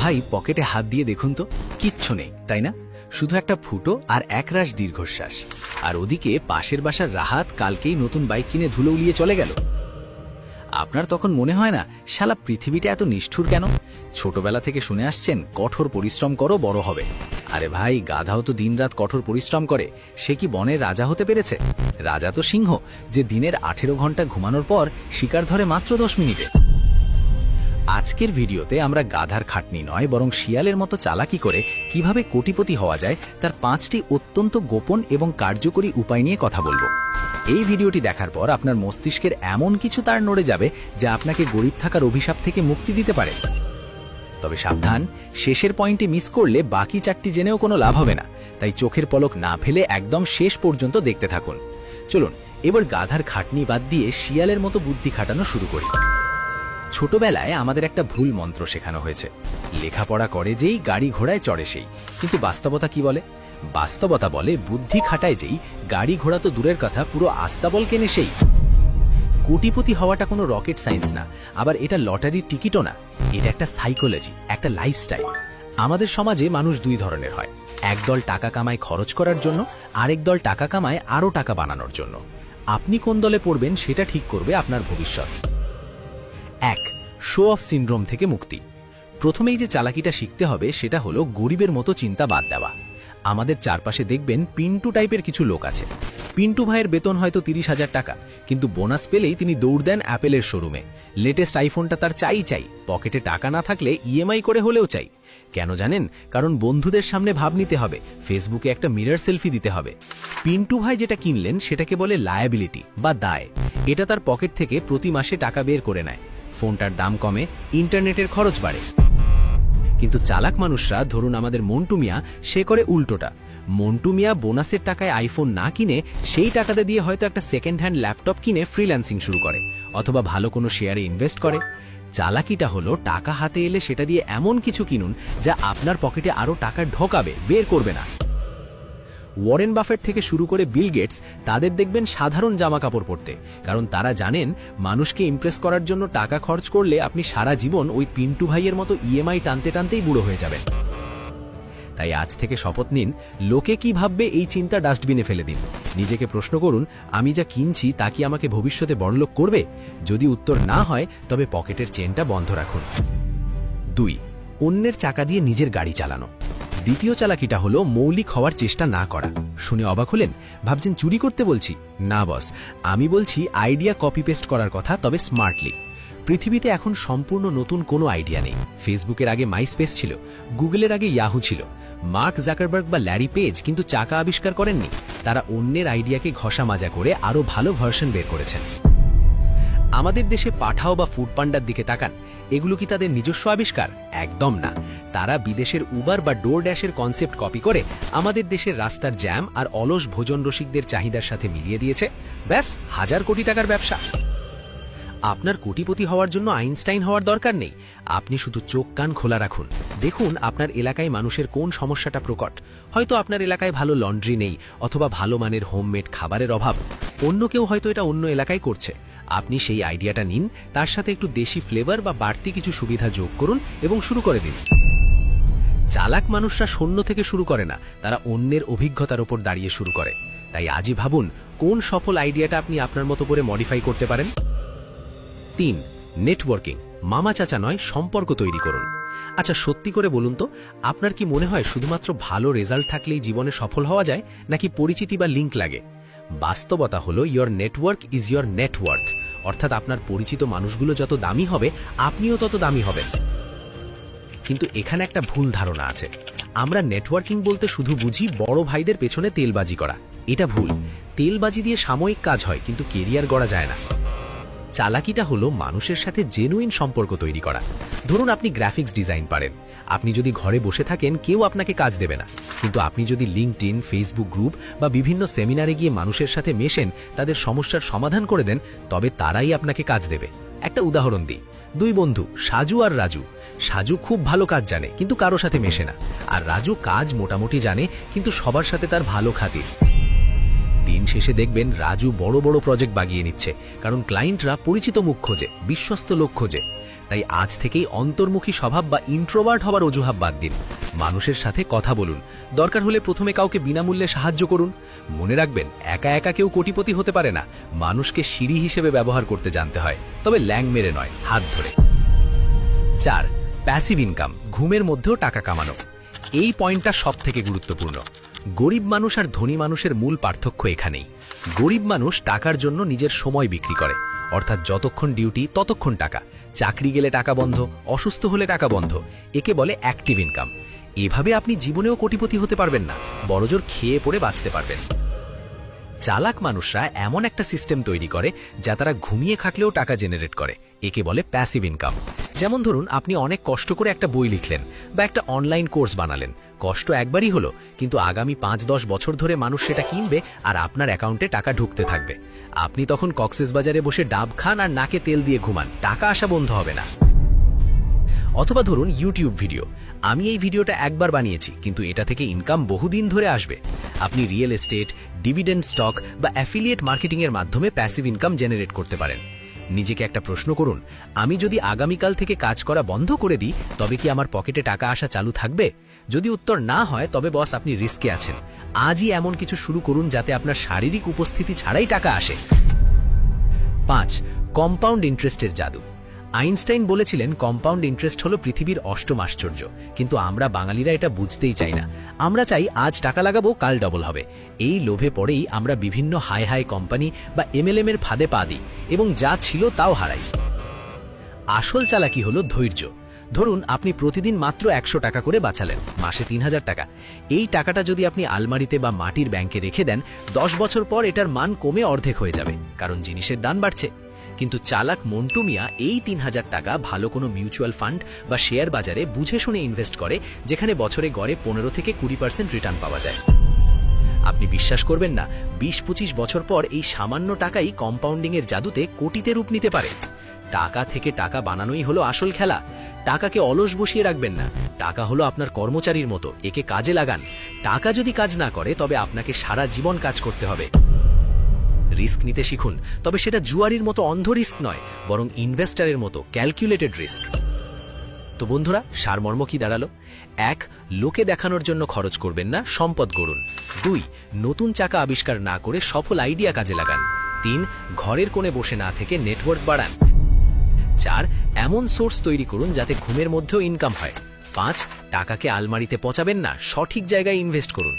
ভাই পকেটে হাত দিয়ে দেখুন তো, কিচ্ছু নেই তাই না? শুধু একটা ফুটো আর একরাশ দীর্ঘশ্বাস। আর ওদিকে পাশের বাসার রাহাত কালকেই নতুন বাইক কিনে ধুলো উড়িয়ে চলে গেল। আপনার তখন মনে হয় না শালা পৃথিবীটা এত নিষ্ঠুর কেন? ছোটবেলা থেকে শুনে আসছেন কঠোর পরিশ্রম করো বড় হবে। আরে ভাই, গাধাও তো দিনরাত কঠোর পরিশ্রম করে, সে কি বনের রাজা হতে পেরেছে? রাজা তো সিংহ, যে দিনের 18 ঘন্টা ঘুমানোর পর শিকার ধরে মাত্র 10 মিনিটে। আজকের ভিডিওতে আমরা গাধার খাটনি নয়, বরং শিয়ালের মতো চালাকি করে কিভাবে কোটিপতি হওয়া যায় তার 5টি অত্যন্ত গোপন এবং কার্যকরী উপায় নিয়ে কথা বলবো। এই ভিডিওটি দেখার পর আপনার মস্তিষ্কের এমন কিছু তার নড়ে যাবে যা আপনাকে গরিব থাকার অভিশাপ থেকে মুক্তি দিতে পারে। তবে সাবধান, শেষের পয়েন্টে মিস করলে বাকি 4টি জেনেও কোনো লাভ হবে না, তাই চোখের পলক না ফেলে একদম শেষ পর্যন্ত দেখতে থাকুন। চলুন এবার গাধার খাটনি বাদ দিয়ে শিয়ালের মতো বুদ্ধি খাটানো শুরু করি। ছোটবেলায় আমাদের একটা ভুল মন্ত্র শেখানো হয়েছে, লেখাপড়া করে যেই গাড়ি ঘোড়ায় চড়ে সেই। কিন্তু বাস্তবতা কি বলে? বাস্তবতা বলে বুদ্ধি খাটায় যেই গাড়ি ঘোড়া তো দূরের কথা, পুরো আস্তাবল কেনে সেই। কোটিপতি হওয়াটা কোনো রকেট সায়েন্স না, আবার এটা লটারির টিকিটও না। এটা একটা সাইকোলজি, একটা লাইফস্টাইল। আমাদের সমাজে মানুষ দুই ধরনের হয়, একদল টাকা কামায় খরচ করার জন্য, আরেক দল টাকা কামায় আরও টাকা বানানোর জন্য। আপনি কোন দলে পড়বেন সেটা ঠিক করবে আপনার ভবিষ্যৎ। 1. শো অফ সিনড্রোম থেকে মুক্তি। প্রথমেই যে চালাকিটা শিখতে হবে সেটা হলো গরিবের মতো চিন্তা বাদ দেওয়া। আমাদের চারপাশে দেখবেন পিন্টু টাইপের কিছু লোক আছে। পিন্টু ভাইয়ের বেতন হয়তো 30,000 টাকা, কিন্তু বোনাস পেলেই তিনি দৌড় দেন অ্যাপেলের শোরুমে। লেটেস্ট আইফোনটা তার চাই, পকেটে টাকা না থাকলে ইএমআই করে হলেও চাই। কেন জানেন? কারণ বন্ধুদের সামনে ভাব নিতে হবে, ফেসবুকে একটা মিরর সেলফি দিতে হবে। পিন্টু ভাই যেটা কিনলেন সেটাকে বলে লায়াবিলিটি বা দায়। এটা তার পকেট থেকে প্রতি মাসে টাকা বের করে নেয়। ফোনটার দাম কমে, ইন্টারনেটের খরচ বাড়ে। কিন্তু চালাক মানুষরা, ধরুন আমাদের মন্টু মিয়া, সে করে উল্টোটা। মন্টু মিয়া বোনাসের টাকায় আইফোন না কিনে সেই টাকাতে দিয়ে হয়তো একটা সেকেন্ড হ্যান্ড ল্যাপটপ কিনে ফ্রিল্যান্সিং শুরু করে, অথবা ভালো কোনো শেয়ারে ইনভেস্ট করে। চালাকিটা হলো টাকা হাতে এলে সেটা দিয়ে এমন কিছু কিনুন যা আপনার পকেটে আরও টাকা ঢোকাবে, বের করবে না। ওয়ারেন বাফেট থেকে শুরু করে বিল গেটস, তাদের দেখবেন সাধারণ জামা কাপড় পরতে, কারণ তারা জানেন মানুষকে ইমপ্রেস করার জন্য টাকা খরচ করলে আপনি সারা জীবন ওই পিন্টু ভাইয়ের মতো ইএমআই টানতে টানতেই বুড়ো হয়ে যাবেন। তাই আজ থেকে শপথ নিন, লোকে কি ভাববে এই চিন্তা ডাস্টবিনে ফেলে দিন। নিজেকে প্রশ্ন করুন, আমি যা কিনছি তা কি আমাকে ভবিষ্যতে বড়লোক করবে? যদি উত্তর না হয় তবে পকেটের চেনটা বন্ধ রাখুন। 2. অন্যের চাকা দিয়ে নিজের গাড়ি চালানো। দ্বিতীয় চালাকিটা হলো মৌলিক হওয়ার চেষ্টা না করা। শুনে অবাক হলেন? ভাবছেন চুরি করতে বলছি? না বস, আমি বলছি আইডিয়া কপি পেস্ট করার কথা, তবে স্মার্টলি। পৃথিবীতে এখন সম্পূর্ণ নতুন কোনো আইডিয়া নেই। ফেসবুকের আগে মাইস্পেস ছিল, গুগলের আগে ইয়াহু ছিল। মার্ক জাকারবার্গ বা ল্যারি পেজ কিন্তু চাকা আবিষ্কার করেননি, তারা অন্যের আইডিয়াকে ঘষা মাজা করে আরও ভালো ভার্সন বের করেছেন। আমাদের দেশে পাঠাও বা ফুড পান্ডার দিকে তাকান, এগুলো কি তাদের নিজস্ব আবিষ্কার? একদম না। তারা বিদেশের উবার বা ডোর ড্যাশের কনসেপ্ট কপি করে আমাদের দেশের রাস্তার জ্যাম আর অলস ভোজন রসিকদের চাহিদার সাথে মিলিয়ে দিয়েছে। ব্যাস, 1000 কোটি টাকার ব্যবসা। আপনার কোটিপতি হওয়ার জন্য আইনস্টাইন হওয়ার দরকার নেই। আপনি শুধু চোখ কান খোলা রাখুন, দেখুন আপনার এলাকায় মানুষের কোন সমস্যাটা প্রকট। হয়তো আপনার এলাকায় ভালো লন্ড্রি নেই, অথবা ভালো মানের হোমমেড খাবারের অভাব। অন্য কেউ হয়তো এটা অন্য এলাকায় করছে। আপনি সেই আইডিয়াটা নিন, তার সাথে একটু দেশি ফ্লেভার বা বাড়তি কিছু সুবিধা যোগ করুন এবং শুরু করে দিন। চালাক মানুষরা শূন্য থেকে শুরু করে না, তারা অন্যের অভিজ্ঞতার উপর দাঁড়িয়ে শুরু করে। তাই আজই ভাবুন কোন সফল আইডিয়াটা আপনি আপনার মতো করে মডিফাই করতে পারেন। 3. নেটওয়ার্কিং। মামা চাচা নয়, সম্পর্ক তৈরি করুন। আচ্ছা সত্যি করে বলুন তো, আপনার কি মনে হয় শুধুমাত্র ভালো রেজাল্ট থাকলেই জীবনে সফল হওয়া যায়, নাকি পরিচিতি বা লিঙ্ক লাগে? বাস্তবতা হলো your network is your net worth, অর্থাৎ আপনার পরিচিত মানুষগুলো যত দামি হবে আপনিও তত দামি হবেন। কিন্তু এখানে একটা ভুল ধারণা আছে, আমরা নেটওয়ার্কিং বলতে শুধু বুঝি বড় ভাইদের পেছনে তেলবাজি করা। এটা ভুল। তেলবাজি দিয়ে সাময়িক কাজ হয়, কিন্তু কেরিয়ার গড়া যায় না। চালাকিটা হলো মানুষের সাথে জেনুইন সম্পর্ক তৈরি করা। ধরুন আপনি গ্রাফিক্স ডিজাইন পারেন, আপনি যদি ঘরে বসে থাকেন কেউ আপনাকে কাজ দেবে না। কিন্তু আপনি যদি লিঙ্কডইন, ফেসবুক গ্রুপ বা বিভিন্ন সেমিনারে গিয়ে মানুষের সাথে মেশেন, তাদের সমস্যার সমাধান করে দেন, তবে তারাই আপনাকে কাজ দেবে। একটা উদাহরণ দিই, 2 বন্ধু সাজু আর রাজু। সাজু খুব ভালো কাজ জানে কিন্তু কারো সাথে মেশে না, আর রাজু কাজ মোটামুটি জানে কিন্তু সবার সাথে তার ভালো খাতির। দিন শেষে দেখবেন রাজু বড় বড় প্রজেক্ট বাগিয়ে নিচ্ছে, কারণ ক্লায়েন্টরা পরিচিত মুখ খোঁজে, বিশ্বস্ত লোক খোঁজে। তাই আজ থেকেই অন্তর্মুখী স্বভাব বা ইন্ট্রোভার্ট হবার অজুহাত বাদ দিন। মানুষের সাথে কথা বলুন, দরকার হলে প্রথমে কাউকে বিনামূল্যে সাহায্য করুন। মনে রাখবেন, একা একা কেউ কোটিপতি হতে পারে না, মানুষকে সিঁড়ি হিসেবে ব্যবহার করতে জানতে হয়, তবে ল্যাং মেরে নয়, হাত ধরে। 4. প্যাসিভ ইনকাম, ঘুমের মধ্যেও টাকা কামানো। এই পয়েন্টটা সব থেকে গুরুত্বপূর্ণ। গরিব মানুষ আর ধনী মানুষের মূল পার্থক্য এখানেই। গরিব মানুষ টাকার জন্য নিজের সময় বিক্রি করে, অর্থাৎ যতক্ষণ ডিউটি ততক্ষণ টাকা, চাকরি গেলে টাকা বন্ধ, অসুস্থ হলে টাকা বন্ধ। একে বলে অ্যাক্টিভ ইনকাম। এভাবে আপনি জীবনেও কোটিপতি হতে পারবেন না, বড়জোর খেয়ে পড়ে বাঁচতে পারবেন। চালাক মানুষরা এমন একটা সিস্টেম তৈরি করে যা তারা ঘুমিয়ে খাটলেও টাকা জেনারেট করে। একে বলে প্যাসিভ ইনকাম। যেমন ধরুন, আপনি অনেক কষ্ট করে একটা বই লিখলেন বা একটা অনলাইন কোর্স বানালেন। কষ্ট একবারই হলো, কিন্তু আগামী 5-10 বছর ধরে মানুষ সেটা কিনবে আর আপনার অ্যাকাউন্টে টাকা ঢুকতে থাকবে। আপনি তখন কক্সবাজারে বসে ডাব খান আর নাকে তেল দিয়ে ঘুমান, টাকা আসা বন্ধ হবে না। অথবা ধরুন ইউটিউব ভিডিও। আমি এই ভিডিওটা একবার বানিয়েছি, কিন্তু এটা থেকে ইনকাম বহুদিন ধরে আসবে। আপনি রিয়েল এস্টেট, ডিভিডেন্ড স্টক বা অ্যাফিলিয়েট মার্কেটিংয়ের মাধ্যমে প্যাসিভ ইনকাম জেনারেট করতে পারেন। নিজেকে একটা প্রশ্ন করুন, আমি যদি আগামীকাল থেকে কাজ করা বন্ধ করে দিই, তবে কি আমার পকেটে টাকা আসা চালু থাকবে? যদি উত্তর না হয়, তবে বস আপনি রিস্কে আছেন। আজই এমন কিছু শুরু করুন যাতে আপনার শারীরিক উপস্থিতি ছাড়াই টাকা আসে। 5. কম্পাউন্ড ইন্টারেস্টের জাদু। আইনস্টাইন বলেছিলেন, কম্পাউন্ড ইন্টারেস্ট হলো পৃথিবীর অষ্টম আশ্চর্য, কিন্তু আমরা বাঙালিরা এটা বুঝতেই চাই না। আমরা চাই আজ টাকা লাগাবো, কাল ডবল হবে। এই লোভে পড়েই আমরা বিভিন্ন হাই হাই কোম্পানি বা MLM এর ফাঁদে পা দিই এবং যা ছিল তাও হারাই। আসল চালাকি হলো ধৈর্য। ধরুন, আপনি প্রতিদিন মাত্র 100 টাকা করে বাঁচালেন, মাসে 3000 টাকা। এই টাকাটা যদি আপনি আলমারিতে বা মাটির ব্যাংকে রেখে দেন, 10 বছর পর এটার মান কমে অর্ধেক হয়ে যাবে, কারণ জিনিসের দাম বাড়ছে। কিন্তু চালাক মন্টু মিয়া এই 3000 টাকা ভালো কোনো মিউচুয়াল ফান্ড বা শেয়ার বাজারে বুঝে শুনে ইনভেস্ট করে, যেখানে বছরে গড়ে 15 থেকে 20% রিটার্ন পাওয়া যায়। আপনি বিশ্বাস করবেন না, 20-25 বছর পর এই সামান্য টাকাই কম্পাউন্ডিংয়ের জাদুতে কোটিতে রূপ নিতে পারে। টাকা থেকে টাকা বানানোই হলো আসল খেলা। টাকাকে অলস বসিয়ে রাখবেন না। টাকা হলো আপনার কর্মচারীর মতো, একে কাজে লাগান। টাকা যদি কাজ না করে, তবে আপনাকে সারা জীবন কাজ করতে হবে। রিস্ক নিতে শিখুন, তবে সেটা জুয়ারির মতো অন্ধ রিস্ক নয়, বরং ইনভেস্টরের মতো ক্যালকুলেটেড রিস্ক। তো বন্ধুরা, সারমর্ম কি দাঁড়ালো? 1. লোকে দেখানোর জন্য খরচ করবেন না, সম্পদ গড়ুন। 2. নতুন চাকা আবিষ্কার না করে সফল আইডিয়া কাজে লাগান। 3. ঘরের কোণে বসে না থেকে নেটওয়ার্ক বাড়ান। 4. এমন সোর্স তৈরি করুন যাতে ঘুমের মধ্যেও ইনকাম হয়। 5. টাকাকে আলমারিতে পচাবেন না, সঠিক জায়গায় ইনভেস্ট করুন।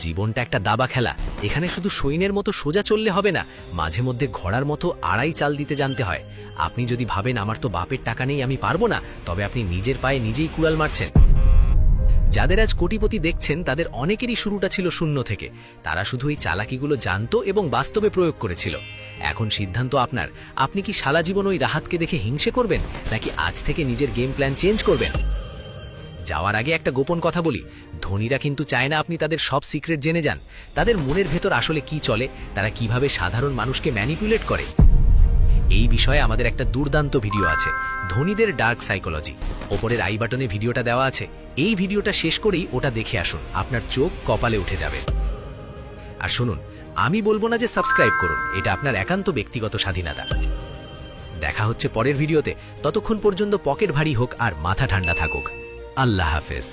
জীবনটা একটা দাবা খেলা, এখানে শুধু সৈন্যের মতো সোজা চললে হবে না, মাঝে মধ্যে ঘোড়ার মতো আড়াই চাল দিতে জানতে হয়। আপনি যদি ভাবেন আমার তো বাপের টাকা নেই, আমি পারবো না, তবে আপনি নিজের পায়ে নিজেই কুড়াল মারছেন। যাদের আজ কোটিপতি দেখছেন, তাদের অনেকেরই শুরুটা ছিল শূন্য থেকে। তারা শুধু এই চালাকিগুলো জানতো এবং বাস্তবে প্রয়োগ করেছিল। এখন সিদ্ধান্ত আপনার। আপনি কি সারা জীবন ওই রাহাতকে দেখে হিংসে করবেন, নাকি আজ থেকে নিজের গেম প্ল্যান চেঞ্জ করবেন? যাওয়ার আগে একটা গোপন কথা বলি, ধনীরা কিন্তু চায় না আপনি তাদের সব সিক্রেট জেনে যান। তাদের মনের ভেতর আসলে কি চলে, তারা কিভাবে সাধারণ মানুষকে ম্যানিপুলেট করে। এই বিষয়ে আমাদের একটা দুর্দান্ত ভিডিও আছে, ধনীদের ডার্ক সাইকোলজি। ওপরের আই বাটনে ভিডিওটা দেওয়া আছে। এই ভিডিওটা শেষ করেই ওটা দেখে আসুন, আপনার চোখ কপালে উঠে যাবে। আর শুনুন, আমি বলবো না যে সাবস্ক্রাইব করুন, এটা আপনার একান্ত ব্যক্তিগত স্বাধীনতা। দেখা হচ্ছে পরের ভিডিওতে। ততক্ষণ পর্যন্ত পকেট ভারী হোক আর মাথা ঠান্ডা থাকুক। আল্লাহ হাফেজ।